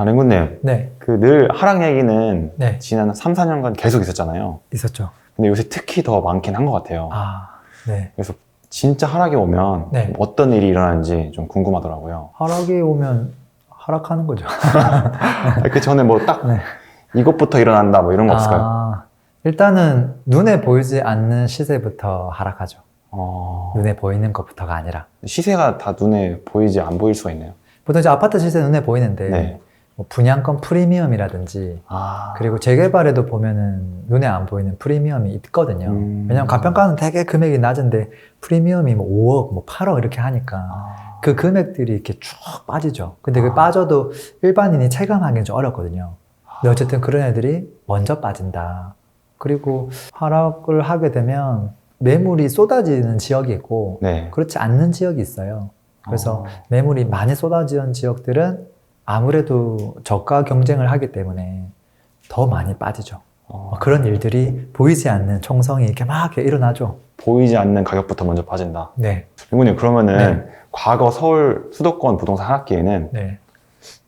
아, 랭구님, 네, 그 늘 하락 얘기는 네, 지난 3, 4년간 계속 있었잖아요. 있었죠. 근데 요새 특히 더 많긴 한 것 같아요. 아, 네, 그래서 진짜 하락이 오면 네. 어떤 일이 일어나는지 좀 궁금하더라고요. 하락이 오면 하락하는 거죠. 그 전에 뭐 딱 네. 이것부터 일어난다 뭐 이런 거 없을까요? 아, 일단은 눈에 보이지 않는 시세부터 하락하죠. 눈에 보이는 것부터가 아니라. 시세가 다 눈에 보이지 안 보일 수가 있네요. 보통 이제 아파트 시세 눈에 보이는데, 네. 뭐 분양권 프리미엄이라든지, 아, 그리고 재개발에도 보면은 눈에 안 보이는 프리미엄이 있거든요. 왜냐면 가평가는 되게 금액이 낮은데 프리미엄이 뭐 5억, 뭐 8억 이렇게 하니까 그 금액들이 이렇게 쭉 빠지죠. 근데 그 빠져도 일반인이 체감하기는 좀 어렵거든요. 근데 어쨌든 그런 애들이 먼저 빠진다. 그리고 하락을 하게 되면 매물이 쏟아지는 지역이 있고 네. 그렇지 않는 지역이 있어요. 그래서 매물이 많이 쏟아지는 지역들은 아무래도 저가 경쟁을 하기 때문에 더 많이 빠지죠. 그런 일들이 보이지 않는 총성이 이렇게 막 이렇게 일어나죠. 보이지 않는 가격부터 먼저 빠진다. 네, 랭구님, 그러면은 네. 과거 서울 수도권 부동산 하락기에는 네.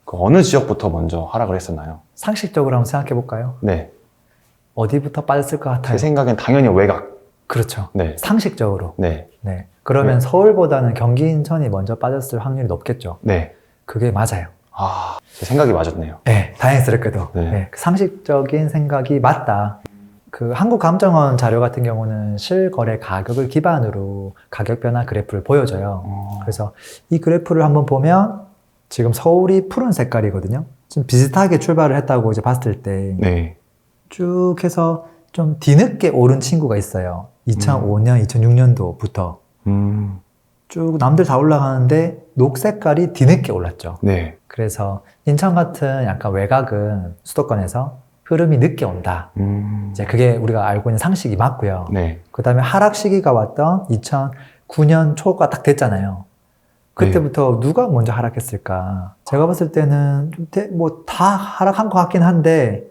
그 어느 지역부터 먼저 하락을 했었나요? 상식적으로 한번 생각해 볼까요? 네. 어디부터 빠졌을 것 제 같아요? 생각엔 당연히 외곽. 그렇죠. 네. 상식적으로. 네. 네. 그러면 네. 서울보다는 경기, 인천이 먼저 빠졌을 확률이 높겠죠. 네. 그게 맞아요. 아, 제 생각이 맞았네요. 네, 다행스럽게도. 네. 네, 상식적인 생각이 맞다. 그 한국감정원 자료 같은 경우는 실거래 가격을 기반으로 가격 변화 그래프를 보여줘요. 그래서 이 그래프를 한번 보면 지금 서울이 푸른 색깔이거든요. 좀 비슷하게 출발을 했다고 이제 봤을 때 네. 쭉 해서 좀 뒤늦게 오른 친구가 있어요. 2005년, 2006년도부터 쭉 남들 다 올라가는데 녹색깔이 뒤늦게 올랐죠. 네. 그래서 인천 같은 약간 외곽은 수도권에서 흐름이 늦게 온다. 이제 그게 우리가 알고 있는 상식이 맞고요. 네. 그 다음에 하락 시기가 왔던 2009년 초가 딱 됐잖아요. 그때부터 누가 먼저 하락했을까? 제가 봤을 때는 뭐 다 하락한 것 같긴 한데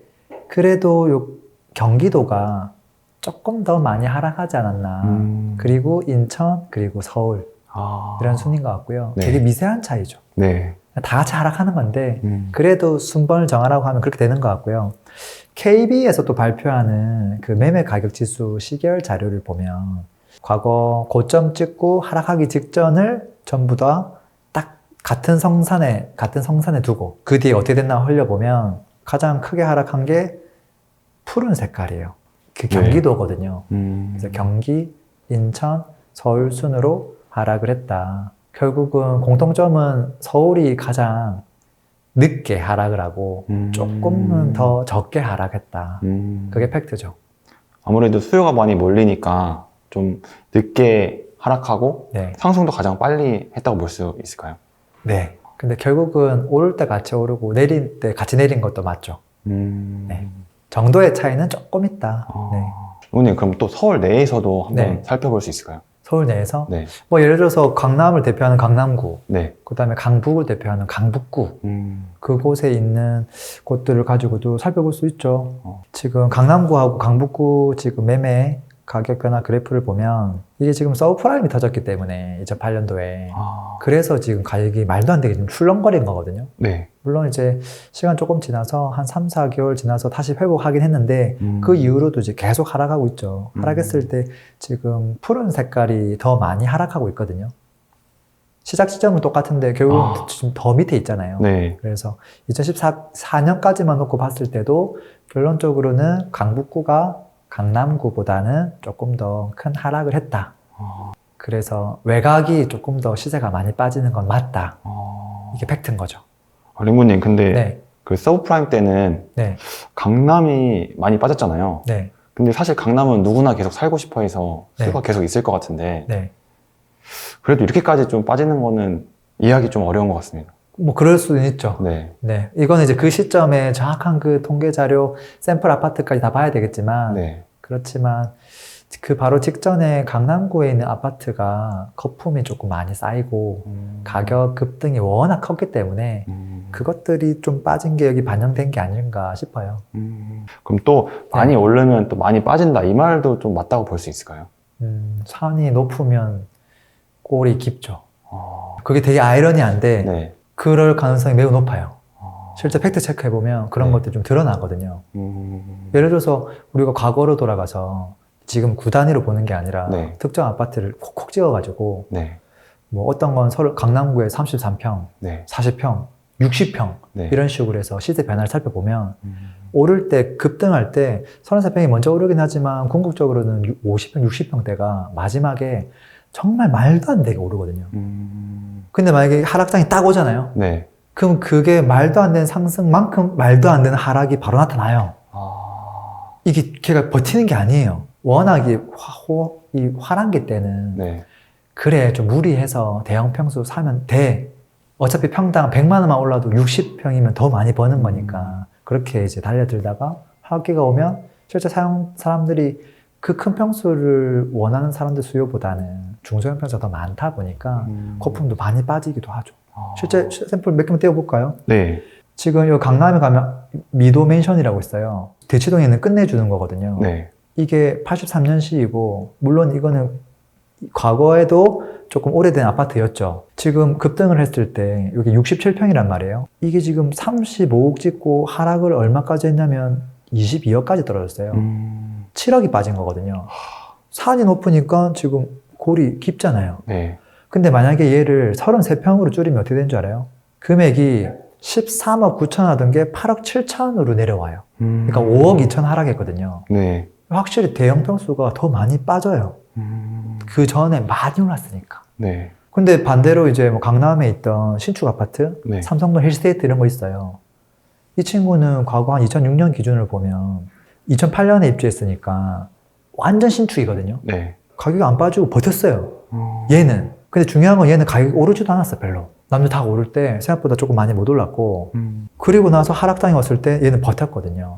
그래도 요 경기도가 조금 더 많이 하락하지 않았나. 그리고 인천, 그리고 서울 이런 순인 것 같고요. 네. 되게 미세한 차이죠. 네. 다 같이 하락하는 건데 그래도 순번을 정하라고 하면 그렇게 되는 것 같고요. KB에서 또 발표하는 그 매매 가격 지수 시계열 자료를 보면 과거 고점 찍고 하락하기 직전을 전부 다 딱 같은 성산에 두고 그 뒤에 어떻게 됐나 흘려보면 가장 크게 하락한 게 푸른 색깔이에요. 그 경기도거든요. 그래서 경기, 인천, 서울 순으로 하락을 했다. 결국은 공통점은 서울이 가장 늦게 하락을 하고 조금은 더 적게 하락했다. 그게 팩트죠. 아무래도 수요가 많이 몰리니까 좀 늦게 하락하고 네. 상승도 가장 빨리 했다고 볼 수 있을까요? 네. 근데 결국은 오를 때 같이 오르고 내릴 때 같이 내린 것도 맞죠. 네. 정도의 차이는 조금 있다. 네. 님 그럼 또 서울 내에서도 한번 네. 살펴볼 수 있을까요? 서울 내에서 네. 뭐 예를 들어서 강남을 대표하는 강남구, 네. 그 다음에 강북을 대표하는 강북구, 그곳에 있는 곳들을 가지고도 살펴볼 수 있죠. 지금 강남구하고 강북구 지금 매매 가격 변화 그래프를 보면 이게 지금 서브프라임이 터졌기 때문에 2008년도에 그래서 지금 가격이 말도 안 되게 좀 출렁거린 거거든요. 네. 물론 이제 시간 조금 지나서 한 3, 4개월 지나서 다시 회복하긴 했는데 그 이후로도 이제 계속 하락하고 있죠. 하락했을 때 지금 푸른 색깔이 더 많이 하락하고 있거든요. 시작 지점은 똑같은데 결국 지금 더 밑에 있잖아요. 네. 그래서 2014년까지만 놓고 봤을 때도 결론적으로는 강북구가 강남구보다는 조금 더 큰 하락을 했다. 그래서 외곽이 조금 더 시세가 많이 빠지는 건 맞다. 이게 팩트인 거죠. 랭구님 근데 네. 그 서브프라임 때는 네. 강남이 많이 빠졌잖아요. 네. 근데 사실 강남은 누구나 계속 살고 싶어 해서 네. 수요가 계속 있을 것 같은데 네. 그래도 이렇게까지 좀 빠지는 거는 이해하기 좀 어려운 것 같습니다. 뭐 그럴 수는 있죠. 네. 네. 이거는 이제 그 시점에 정확한 그 통계 자료, 샘플 아파트까지 다 봐야 되겠지만 네. 그렇지만 그 바로 직전에 강남구에 있는 아파트가 거품이 조금 많이 쌓이고 가격 급등이 워낙 컸기 때문에 그것들이 좀 빠진 게 여기 반영된 게 아닌가 싶어요. 그럼 또 많이 오르면 또 많이 빠진다 이 말도 좀 맞다고 볼 수 있을까요? 산이 높으면 꼴이 깊죠. 그게 되게 아이러니한데 네. 그럴 가능성이 매우 높아요. 실제 팩트 체크해보면 그런 네. 것들이 좀 드러나거든요. 예를 들어서 우리가 과거로 돌아가서 지금 구 단위로 보는 게 아니라 네. 특정 아파트를 콕콕 찍어가지고 네. 뭐 어떤 건 서울 강남구에 33평, 네. 40평, 60평 네. 이런 식으로 해서 시세 변화를 살펴보면 오를 때 급등할 때 34평이 먼저 오르긴 하지만 궁극적으로는 50평, 60평대가 마지막에 정말 말도 안 되게 오르거든요. 근데 만약에 하락장이 딱 오잖아요. 네. 그럼 그게 말도 안 되는 상승만큼 말도 안 되는 하락이 바로 나타나요. 이게 걔가 버티는 게 아니에요. 워낙 이 화랑기 때는 네. 그래 좀 무리해서 대형 평수 사면 돼. 어차피 평당 100만 원만 올라도 60평이면 더 많이 버는 거니까 그렇게 이제 달려들다가 하락기가 오면 실제 사람들이 그 큰 평수를 원하는 사람들 수요보다는 중소형 평수가 더 많다 보니까 거품도 많이 빠지기도 하죠. 실제 샘플 몇 개만 떼어볼까요? 네. 지금 이 강남에 가면 미도 맨션이라고 있어요. 대치동에는 끝내주는 거거든요. 네. 이게 83년식이고 물론 이거는 과거에도 조금 오래된 아파트였죠. 지금 급등을 했을 때 여기 67평이란 말이에요. 이게 지금 35억 찍고 하락을 얼마까지 했냐면 22억까지 떨어졌어요. 7억이 빠진 거거든요. 산이 높으니까 지금 골이 깊잖아요. 네. 근데 만약에 얘를 33평으로 줄이면 어떻게 되는 줄 알아요? 금액이 13억 9천 하던 게 8억 7천으로 내려와요. 그러니까 5억 2천 하락했거든요. 네. 확실히 대형 평수가 더 많이 빠져요. 그 전에 많이 올랐으니까. 네. 근데 반대로 이제 뭐 강남에 있던 신축 아파트, 네. 삼성동 힐스테이트 이런 거 있어요. 이 친구는 과거 한 2006년 기준을 보면 2008년에 입주했으니까 완전 신축이거든요. 네. 가격이 안 빠지고 버텼어요. 얘는. 근데 중요한 건 얘는 가격이 오르지도 않았어, 별로. 남들 다 오를 때 생각보다 조금 많이 못 올랐고, 그리고 나서 하락장이 왔을 때 얘는 버텼거든요.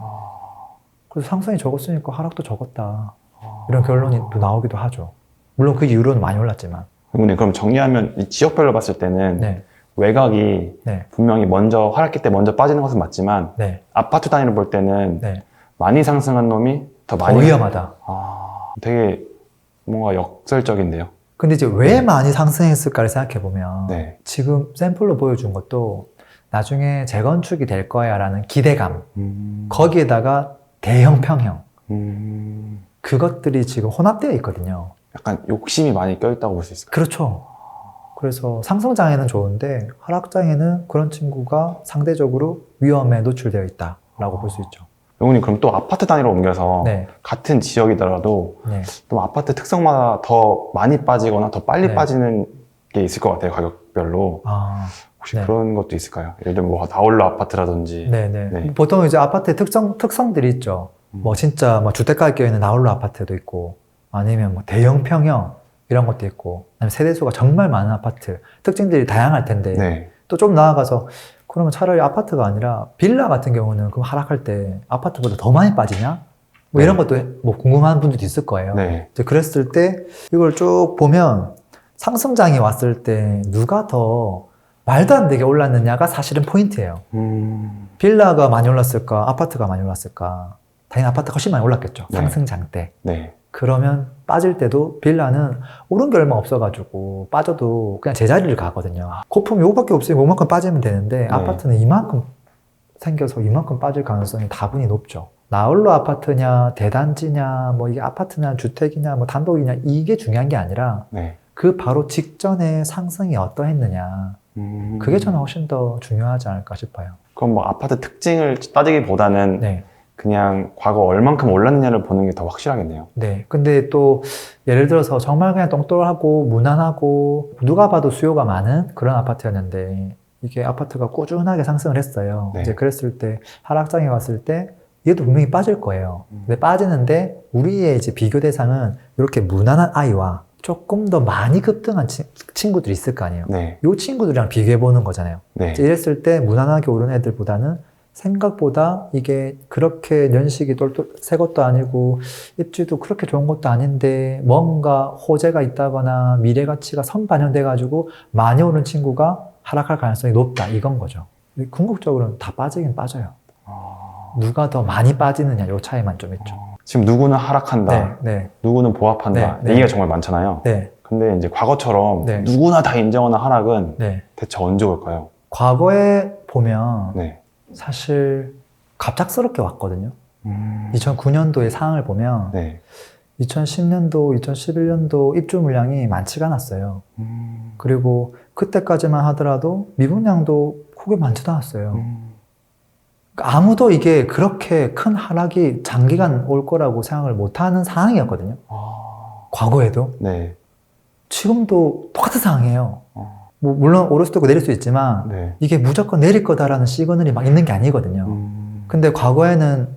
그래서 상승이 적었으니까 하락도 적었다. 이런 결론이 또 나오기도 하죠. 물론 그 이후로는 많이 올랐지만. 그럼 정리하면 이 지역별로 봤을 때는 네. 외곽이 네. 분명히 먼저 하락기 때 먼저 빠지는 것은 맞지만 네. 아파트 단위로 볼 때는 네. 많이 상승한 놈이 더 더 많이 위험하다. 되게 뭔가 역설적인데요. 근데 이제 왜 많이 상승했을까를 생각해보면, 네. 지금 샘플로 보여준 것도 나중에 재건축이 될 거야 라는 기대감, 거기에다가 대형 평형, 그것들이 지금 혼합되어 있거든요. 약간 욕심이 많이 껴있다고 볼 수 있을까요? 그렇죠. 그래서 상승장에는 좋은데 하락장에는 그런 친구가 상대적으로 위험에 노출되어 있다라고 볼 수 있죠. 영훈님 그럼 또 아파트 단위로 옮겨서 네. 같은 지역이더라도 네. 또 아파트 특성마다 더 많이 빠지거나 더 빨리 네. 빠지는 게 있을 것 같아요, 가격별로. 아, 혹시 네. 그런 것도 있을까요? 예를 들면 뭐 나홀로 아파트라든지. 네네. 네. 보통 이제 아파트의 특성들이 있죠. 뭐 진짜 뭐 주택가에 껴있는 나홀로 아파트도 있고, 아니면 뭐 대형 평형 이런 것도 있고, 아니면 세대수가 정말 많은 아파트, 특징들이 다양할 텐데, 네. 또 좀 나아가서 그러면 차라리 아파트가 아니라 빌라 같은 경우는 그럼 하락할 때 아파트보다 더 많이 빠지냐? 뭐 이런 것도 뭐 궁금한 분들도 있을 거예요. 네. 이제 그랬을 때 이걸 쭉 보면 상승장이 왔을 때 누가 더 말도 안 되게 올랐느냐가 사실은 포인트예요. 빌라가 많이 올랐을까? 아파트가 많이 올랐을까? 당연히 아파트가 훨씬 많이 올랐겠죠. 네. 상승장 때. 네. 그러면 빠질 때도 빌라는 오른 게 얼마 없어가지고 빠져도 그냥 제자리를 가거든요. 거품이 요거밖에 없으면 요만큼 빠지면 되는데 아파트는 이만큼 생겨서 이만큼 빠질 가능성이 다분히 높죠. 나홀로 아파트냐 대단지냐 뭐 이게 아파트냐 주택이냐 뭐 단독이냐 이게 중요한 게 아니라 네. 그 바로 직전에 상승이 어떠했느냐 그게 저는 훨씬 더 중요하지 않을까 싶어요. 그럼 뭐 아파트 특징을 따지기보다는 네. 그냥 과거 얼만큼 올랐느냐를 보는 게 더 확실하겠네요. 네. 근데 또 예를 들어서 정말 그냥 똥돌하고 무난하고 누가 봐도 수요가 많은 그런 아파트였는데 이게 아파트가 꾸준하게 상승을 했어요. 네. 이제 그랬을 때 하락장에 왔을 때 얘도 분명히 빠질 거예요. 근데 빠지는데 우리의 이제 비교 대상은 이렇게 무난한 아이와 조금 더 많이 급등한 친구들이 있을 거 아니에요. 네. 이 친구들이랑 비교해 보는 거잖아요. 네. 이제 이랬을 때 무난하게 오른 애들보다는 생각보다 이게 그렇게 연식이 새 것도 아니고 입지도 그렇게 좋은 것도 아닌데 뭔가 호재가 있다거나 미래 가치가 선반영돼 가지고 많이 오른 친구가 하락할 가능성이 높다 이건 거죠. 궁극적으로는 다 빠지긴 빠져요. 누가 더 많이 빠지느냐 요 차이만 좀 있죠. 지금 누구는 하락한다, 네, 누구는 보합한다 네, 네. 얘기가 정말 많잖아요. 네, 근데 이제 과거처럼 네. 누구나 다 인정하는 하락은 네. 대체 언제 올까요? 과거에 보면 네. 사실 갑작스럽게 왔거든요. 2009년도의 상황을 보면 네. 2010년도, 2011년도 입주 물량이 많지가 않았어요. 그리고 그때까지만 하더라도 미분양도 그게 많지도 않았어요. 그러니까 아무도 이게 그렇게 큰 하락이 장기간 올 거라고 생각을 못하는 상황이었거든요. 과거에도. 네. 지금도 똑같은 상황이에요. 어. 뭐 물론 오를 수도 있고 내릴 수 있지만 네. 이게 무조건 내릴 거다라는 시그널이 막 있는 게 아니거든요. 근데 과거에는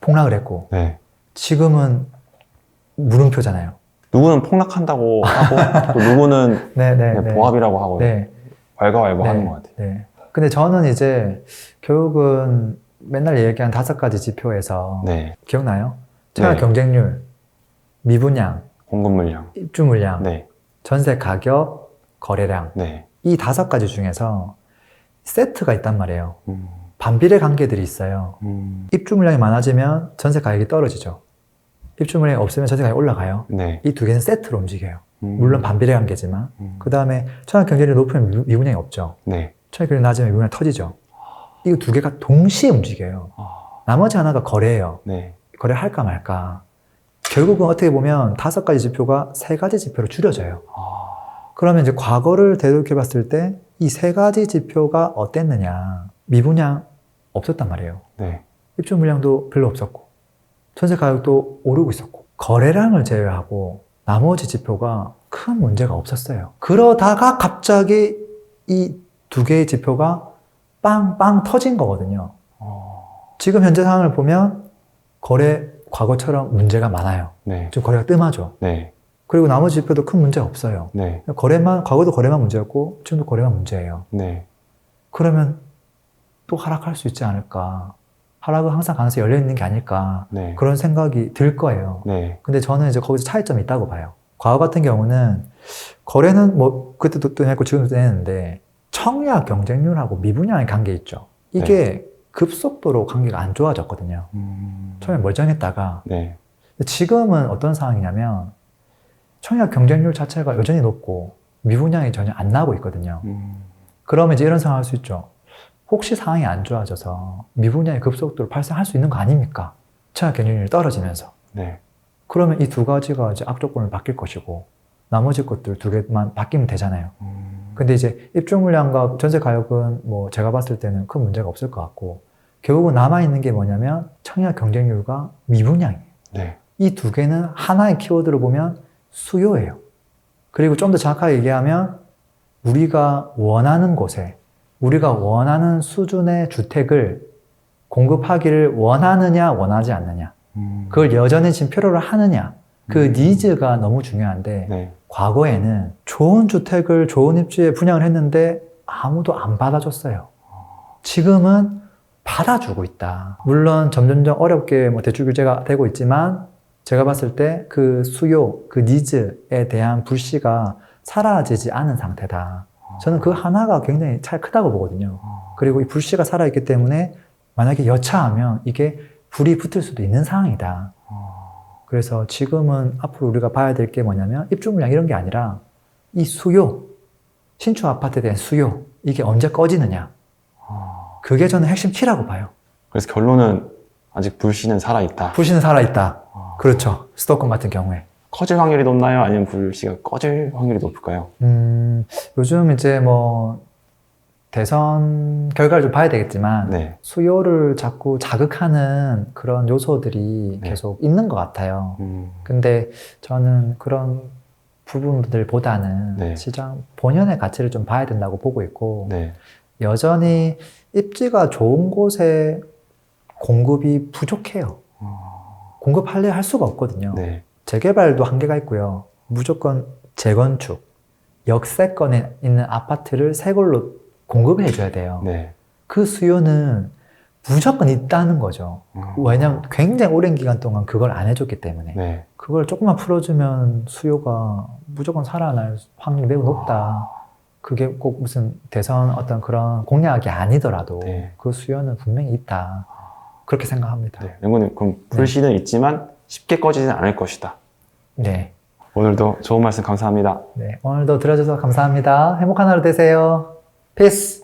폭락을 했고 네. 지금은 물음표잖아요. 누구는 폭락한다고 하고 또 누구는 네, 네, 그냥 네. 보합이라고 하고 네. 왈가왈부 네, 하는 것 같아요. 네. 근데 저는 이제 교육은 맨날 얘기한 5가지 지표에서 네. 기억나요? 청약 네. 경쟁률, 미분양, 공급 물량. 입주 물량, 네. 전세 가격, 거래량. 네. 이 5가지 중에서 세트가 있단 말이에요. 음. 반비례 관계들이 있어요. 입주 물량이 많아지면 전세 가격이 떨어지죠. 입주 물량이 없으면 전세 가격이 올라가요. 네. 이 두 개는 세트로 움직여요. 물론 반비례 관계지만. 음. 그 다음에 청약 경쟁률이 높으면 미분양이 없죠. 네. 청약 경쟁률이 낮으면 미분양이 터지죠. 이 두 개가 동시에 움직여요. 나머지 하나가 거래예요. 네. 거래할까 말까. 결국은 어떻게 보면 5가지 지표가 3가지 지표로 줄여져요. 그러면 이제 과거를 되돌이켜 봤을 때 이 3가지 지표가 어땠느냐. 미분양 없었단 말이에요. 네. 입주 물량도 별로 없었고 전세 가격도 오르고 있었고 거래량을 제외하고 나머지 지표가 큰 문제가 없었어요. 그러다가 갑자기 이 2개의 지표가 빵빵 터진 거거든요. 지금 현재 상황을 보면 거래 과거처럼 문제가 많아요. 네. 지금 거래가 뜸하죠. 네. 그리고 나머지 지표도 큰 문제 없어요. 네. 과거도 거래만 문제였고 지금도 거래만 문제예요. 네. 그러면 또 하락할 수 있지 않을까. 하락은 항상 가능성이 열려 있는 게 아닐까. 네. 그런 생각이 들 거예요. 네. 근데 저는 이제 거기서 차이점이 있다고 봐요. 과거 같은 경우는 거래는 뭐 그때도 또 했고 지금도 했는데 청약 경쟁률하고 미분양의 관계 있죠. 이게 급속도로 관계가 안 좋아졌거든요. 처음에 멀쩡했다가 네. 지금은 어떤 상황이냐면 청약 경쟁률 자체가 여전히 높고 미분양이 전혀 안 나고 있거든요. 그러면 이제 이런 상황 할 수 있죠. 혹시 상황이 안 좋아져서 미분양이 급속도로 발생할 수 있는 거 아닙니까? 청약 경쟁률이 떨어지면서. 네. 그러면 이 2가지가 이제 악조건을 바뀔 것이고 나머지 것들 2개만 바뀌면 되잖아요. 근데 이제 입주 물량과 전세 가격은 뭐 제가 봤을 때는 큰 문제가 없을 것 같고 결국은 남아있는 게 뭐냐면 청약 경쟁률과 미분양이에요. 네. 이 2개는 하나의 키워드로 보면 수요예요. 그리고 좀 더 정확하게 얘기하면 우리가 원하는 곳에 우리가 원하는 수준의 주택을 공급하기를 원하느냐 원하지 않느냐 그걸 여전히 지금 필요로 하느냐 그 니즈가 너무 중요한데 네. 과거에는 좋은 주택을 좋은 입지에 분양을 했는데 아무도 안 받아줬어요. 지금은 받아주고 있다. 물론 점점점 어렵게 뭐 대출 규제가 되고 있지만 제가 봤을 때 그 수요, 그 니즈에 대한 불씨가 사라지지 않은 상태다. 저는 그 하나가 굉장히 차이 크다고 보거든요. 그리고 이 불씨가 살아있기 때문에 만약에 여차하면 이게 불이 붙을 수도 있는 상황이다. 그래서 지금은 앞으로 우리가 봐야 될 게 뭐냐면 입주 물량 이런 게 아니라 이 수요, 신축 아파트에 대한 수요, 이게 언제 꺼지느냐. 그게 저는 핵심 키라고 봐요. 그래서 결론은 아직 불씨는 살아있다. 불씨는 살아있다. 그렇죠. 수도권 같은 경우에. 커질 확률이 높나요? 아니면 불씨가 꺼질 확률이 높을까요? 요즘 이제 뭐 대선 결과를 좀 봐야 되겠지만 네. 수요를 자꾸 자극하는 그런 요소들이 네. 계속 있는 것 같아요. 근데 저는 그런 부분들보다는 네. 시장 본연의 가치를 좀 봐야 된다고 보고 있고 네. 여전히 입지가 좋은 곳에 공급이 부족해요. 공급하려 할 수가 없거든요. 네. 재개발도 한계가 있고요. 무조건 재건축, 역세권에 있는 아파트를 새 걸로 공급을 해줘야 돼요. 네. 그 수요는 무조건 있다는 거죠. 왜냐하면 굉장히 오랜 기간 동안 그걸 안 해줬기 때문에. 네. 그걸 조금만 풀어주면 수요가 무조건 살아날 확률이 매우 높다. 그게 꼭 무슨 대선 어떤 그런 공약이 아니더라도 네. 그 수요는 분명히 있다. 그렇게 생각합니다. 네. 연구님, 그럼 불씨는 있지만 쉽게 꺼지진 않을 것이다. 네. 오늘도 좋은 말씀 감사합니다. 네. 오늘도 들어줘서 감사합니다. 행복한 하루 되세요. 피스!